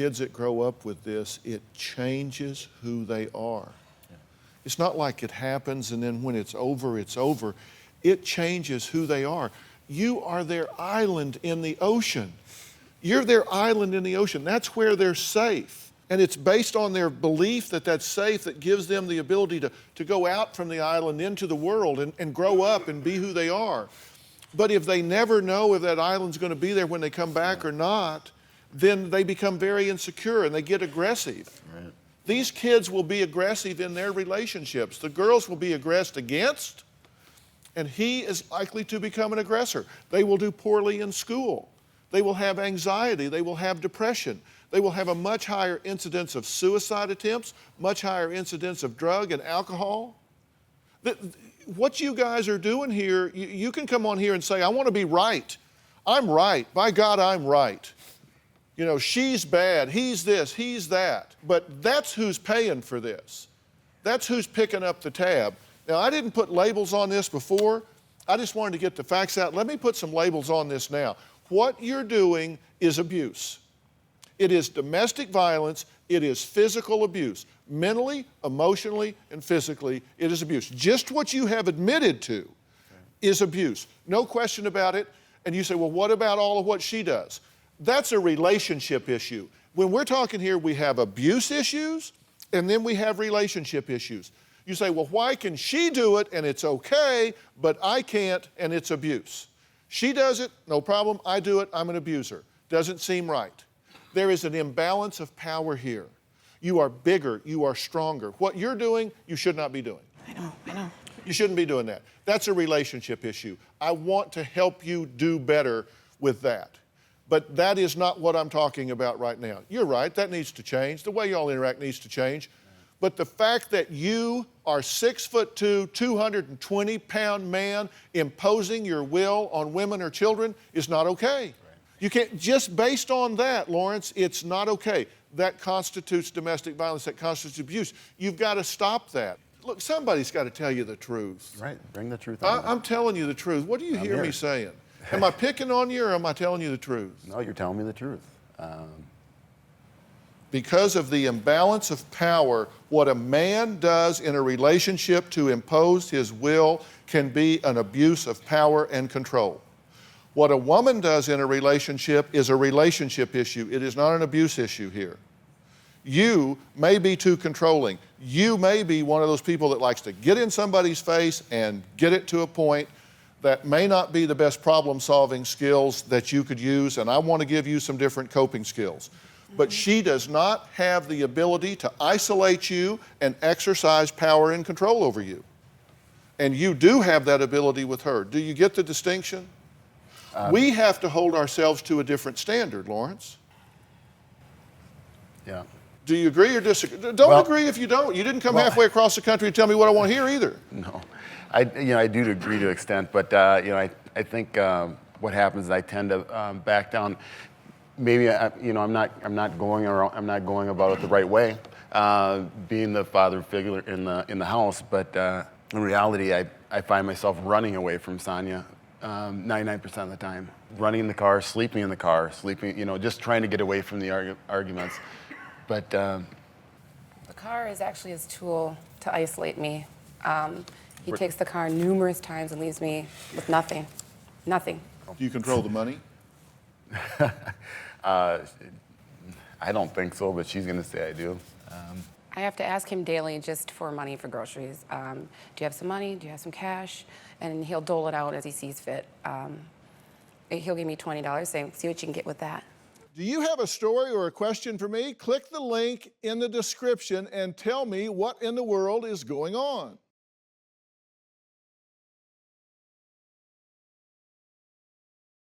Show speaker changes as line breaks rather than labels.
kids that grow up with this, it changes who they are. Yeah. It's not like it happens and then when it's over, it's over. It changes who they are. You are their island in the ocean. You're their island in the ocean. That's where they're safe. And it's based on their belief that that's safe that gives them the ability to go out from the island into the world and grow up and be who they are. But if they never know if that island's going to be there when they come back or not, then they become very insecure and they get aggressive. Right. These kids will be aggressive in their relationships. The girls will be aggressed against, and he is likely to become an aggressor. They will do poorly in school. They will have anxiety. They will have depression. They will have a much higher incidence of suicide attempts, much higher incidence of drug and alcohol. What you guys are doing here, you can come on here and say, I want to be right. I'm right. By God, I'm right. You know, she's bad. He's this, he's that. But that's who's paying for this. That's who's picking up the tab. Now, I didn't put labels on this before. I just wanted to get the facts out. Let me put some labels on this now. What you're doing is abuse. It is domestic violence. It is physical abuse. Mentally, emotionally, and physically, it is abuse. Just what you have admitted to is abuse. No question about it. And you say, well, what about all of what she does? That's a relationship issue. When we're talking here, we have abuse issues, and then we have relationship issues. You say, well, why can she do it and it's okay, but I can't and it's abuse? She does it, no problem. I do it, I'm an abuser. Doesn't seem right. There is an imbalance of power here. You are bigger, you are stronger. What you're doing, you should not be doing.
I know.
You shouldn't be doing that. That's a relationship issue. I want to help you do better with that. But that is not what I'm talking about right now. You're right, that needs to change. The way y'all interact needs to change. But the fact that you are 6'2", 220-pound man imposing your will on women or children is not okay. Right. You can't, just based on that, Lawrence, it's not okay. That constitutes domestic violence, that constitutes abuse. You've got to stop that. Look, somebody's got to tell you the truth.
Right, bring the truth out.
I'm telling you the truth. What do you hear me saying? Am I picking on you or am I telling you the truth?
No, you're telling me the truth.
Because of the imbalance of power, what a man does in a relationship to impose his will can be an abuse of power and control. What a woman does in a relationship is a relationship issue. It is not an abuse issue here. You may be too controlling. You may be one of those people that likes to get in somebody's face and get it to a point that may not be the best problem-solving skills that you could use, and I want to give you some different coping skills. But she does not have the ability to isolate you and exercise power and control over you. And you do have that ability with her. Do you get the distinction? We have to hold ourselves to a different standard, Lawrence.
Yeah.
Do you agree or disagree? Don't agree if you don't. You didn't come halfway across the country to tell me what I want to hear either.
No, I do agree to an extent, but I think what happens is I tend to back down. Maybe I'm not going about it the right way, being the father figure in the house. But in reality, I find myself running away from Sonia 99% of the time. Running in the car, sleeping in the car, just trying to get away from the arguments. But
the car is actually his tool to isolate me. He takes the car numerous times and leaves me with nothing. Nothing.
Do you control the money?
I don't think so, but she's going to say I do.
I have to ask him daily just for money for groceries. Do you have some money? Do you have some cash? And he'll dole it out as he sees fit. He'll give me $20 saying, see what you can get with that.
Do you have a story or a question for me? Click the link in the description and tell me what in the world is going on.